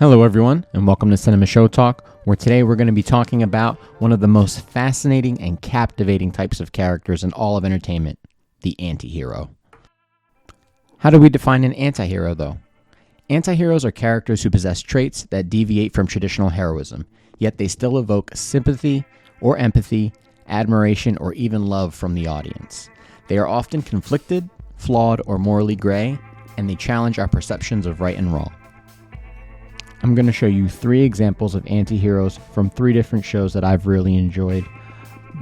Hello everyone, and welcome to Cinema Show Talk, where today we're going to be talking about one of the most fascinating and captivating types of characters in all of entertainment, the anti-hero. How do we define an anti-hero, though? Anti-heroes are characters who possess traits that deviate from traditional heroism, yet they still evoke sympathy or empathy, admiration, or even love from the audience. They are often conflicted, flawed, or morally gray, and they challenge our perceptions of right and wrong. I'm going to show you 3 examples of anti-heroes from 3 different shows that I've really enjoyed.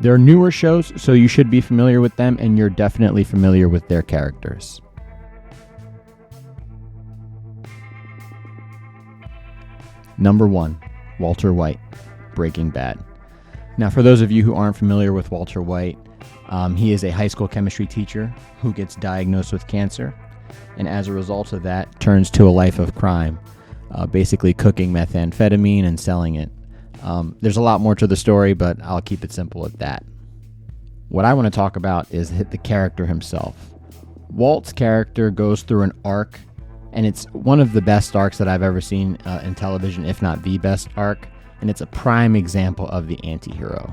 They're newer shows, so you should be familiar with them, and you're definitely familiar with their characters. Number 1, Walter White, Breaking Bad. Now, for those of you who aren't familiar with Walter White, he is a high school chemistry teacher who gets diagnosed with cancer, and as a result of that, turns to a life of crime. Basically cooking methamphetamine and selling it. There's a lot more to the story, but I'll keep it simple at that. What I want to talk about is the character himself. Walt's character goes through an arc, and it's one of the best arcs that I've ever seen in television, if not the best arc, and it's a prime example of the anti-hero.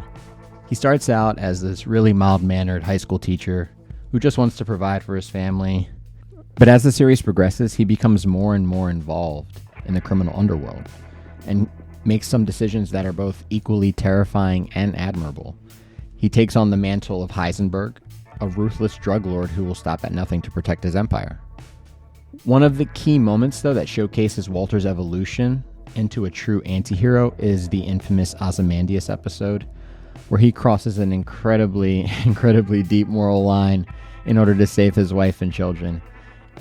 He starts out as this really mild-mannered high school teacher who just wants to provide for his family, but as the series progresses, he becomes more and more involved in the criminal underworld and makes some decisions that are both equally terrifying and admirable. He takes on the mantle of Heisenberg, a ruthless drug lord who will stop at nothing to protect his empire. One of the key moments, though, that showcases Walter's evolution into a true anti-hero is the infamous Ozymandias episode, where he crosses an incredibly deep moral line in order to save his wife and children.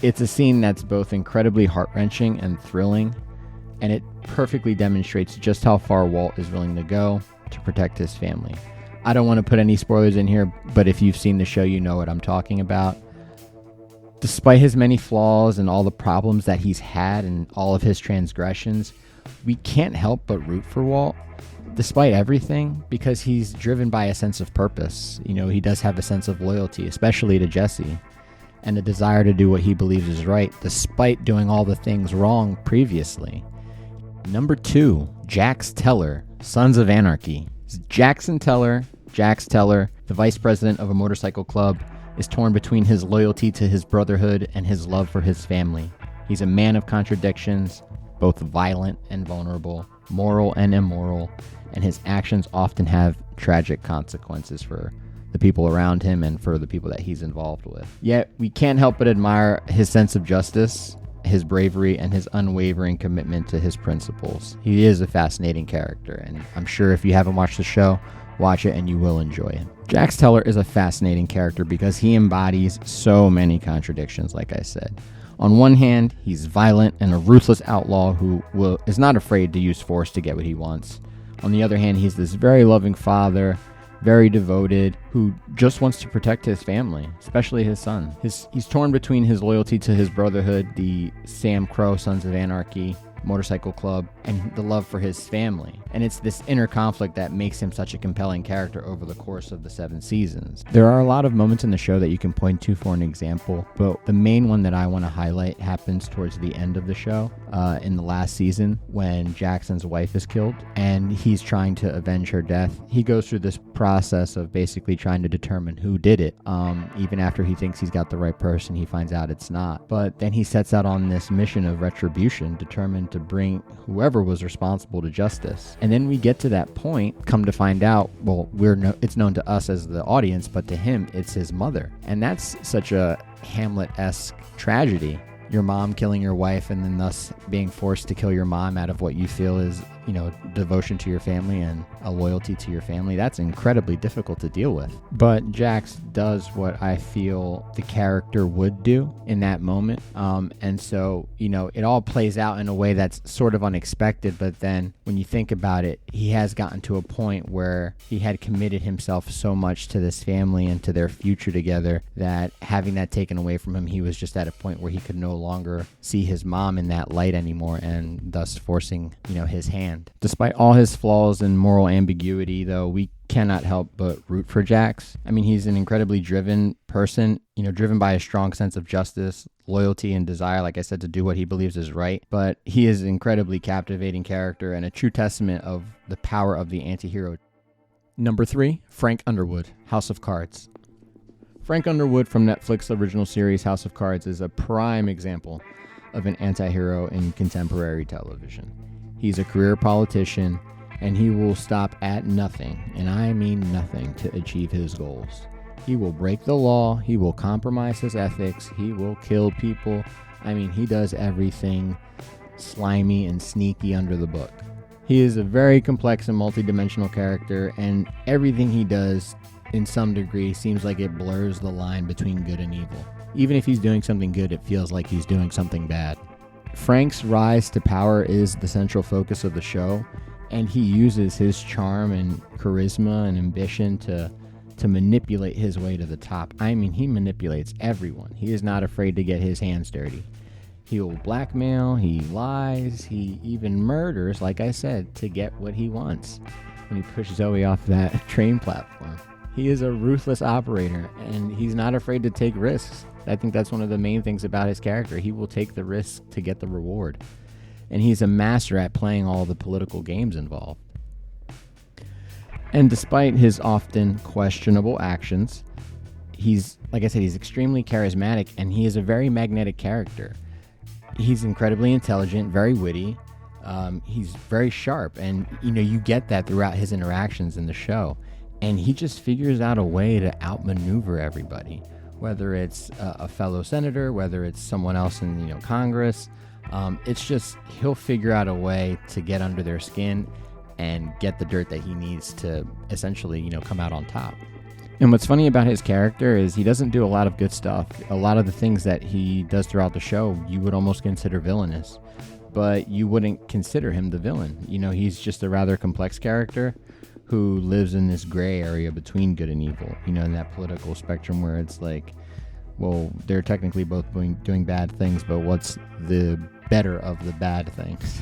It's a scene that's both incredibly heart-wrenching and thrilling, and it perfectly demonstrates just how far Walt is willing to go to protect his family. I don't want to put any spoilers in here, but if you've seen the show, you know what I'm talking about. Despite his many flaws and all the problems that he's had and all of his transgressions, we can't help but root for Walt, despite everything, because he's driven by a sense of purpose. You know, he does have a sense of loyalty, especially to Jesse, and a desire to do what he believes is right, despite doing all the things wrong previously. Number 2, Jax Teller, Sons of Anarchy. Jax Teller, the vice president of a motorcycle club, is torn between his loyalty to his brotherhood and his love for his family. He's a man of contradictions, both violent and vulnerable, moral and immoral, and his actions often have tragic consequences for the people around him and for the people that he's involved with. Yet, we can't help but admire his sense of justice, his bravery, and his unwavering commitment to his principles. He is a fascinating character, and I'm sure if you haven't watched the show, watch it and you will enjoy it. Jax Teller is a fascinating character because he embodies so many contradictions, like I said. On one hand, he's violent and a ruthless outlaw who is not afraid to use force to get what he wants. On the other hand, he's this very loving father, very devoted, who just wants to protect his family, especially his son. He's torn between his loyalty to his brotherhood, the Sam Crow Sons of Anarchy motorcycle club, and the love for his family. And it's this inner conflict that makes him such a compelling character over the course of the 7 seasons. There are a lot of moments in the show that you can point to for an example, but the main one that I want to highlight happens towards the end of the show, in the last season, when Jackson's wife is killed and he's trying to avenge her death. He goes through this process of basically trying to determine who did it. Even after he thinks he's got the right person, he finds out it's not. But then he sets out on this mission of retribution, determined to bring whoever was responsible to justice. And then we get to that point, come to find out, well, it's known to us as the audience, but to him, it's his mother. And that's such a Hamlet-esque tragedy. Your mom killing your wife and then thus being forced to kill your mom out of what you feel is, devotion to your family and a loyalty to your family. That's incredibly difficult to deal with. But Jax does what I feel the character would do in that moment. And so, it all plays out in a way that's sort of unexpected. But then when you think about it, he has gotten to a point where he had committed himself so much to this family and to their future together that having that taken away from him, he was just at a point where he could no longer see his mom in that light anymore, and thus forcing, his hand. Despite all his flaws and moral ambiguity, though, we cannot help but root for Jax. I mean, he's an incredibly driven person, driven by a strong sense of justice, loyalty, and desire, like I said, to do what he believes is right. But he is an incredibly captivating character and a true testament of the power of the anti-hero. Number 3, Frank Underwood, House of Cards. Frank Underwood from Netflix original series House of Cards is a prime example of an anti-hero in contemporary television. He's a career politician, and he will stop at nothing, and I mean nothing, to achieve his goals. He will break the law, he will compromise his ethics, he will kill people. I mean, he does everything slimy and sneaky under the book. He is a very complex and multidimensional character, and everything he does, in some degree, seems like it blurs the line between good and evil. Even if he's doing something good, it feels like he's doing something bad. Frank's rise to power is the central focus of the show, and he uses his charm and charisma and ambition to manipulate his way to the top. I mean, he manipulates everyone. He is not afraid to get his hands dirty. He will blackmail, he lies, he even murders, like I said, to get what he wants when he pushes Zoe off that train platform. He is a ruthless operator, and he's not afraid to take risks. I think that's one of the main things about his character. He will take the risk to get the reward. And he's a master at playing all the political games involved. And despite his often questionable actions, he's, like I said, he's extremely charismatic, and he is a very magnetic character. He's incredibly intelligent, very witty. He's very sharp, and you get that throughout his interactions in the show. And he just figures out a way to outmaneuver everybody, whether it's a fellow senator, whether it's someone else in Congress. It's just he'll figure out a way to get under their skin and get the dirt that he needs to essentially come out on top. And what's funny about his character is he doesn't do a lot of good stuff. A lot of the things that he does throughout the show you would almost consider villainous, but you wouldn't consider him the villain. He's just a rather complex character who lives in this gray area between good and evil, in that political spectrum where it's like, well, they're technically both doing bad things, but what's the better of the bad things?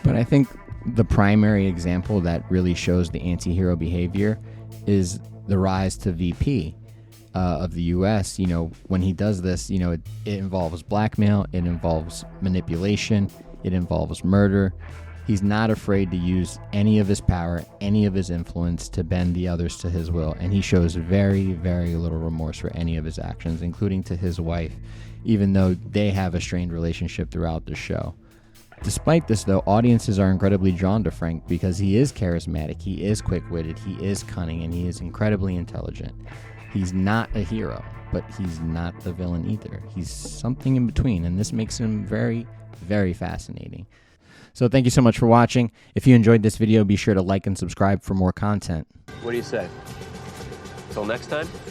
But I think the primary example that really shows the anti-hero behavior is the rise to VP of the U.S. When he does this, it involves blackmail, it involves manipulation, it involves murder. He's not afraid to use any of his power, any of his influence to bend the others to his will, and he shows very, very little remorse for any of his actions, including to his wife, even though they have a strained relationship throughout the show. Despite this, though, audiences are incredibly drawn to Frank because he is charismatic, he is quick-witted, he is cunning, and he is incredibly intelligent. He's not a hero, but he's not the villain either. He's something in between, and this makes him very, very fascinating. So thank you so much for watching. If you enjoyed this video, be sure to like and subscribe for more content. What do you say? Till next time?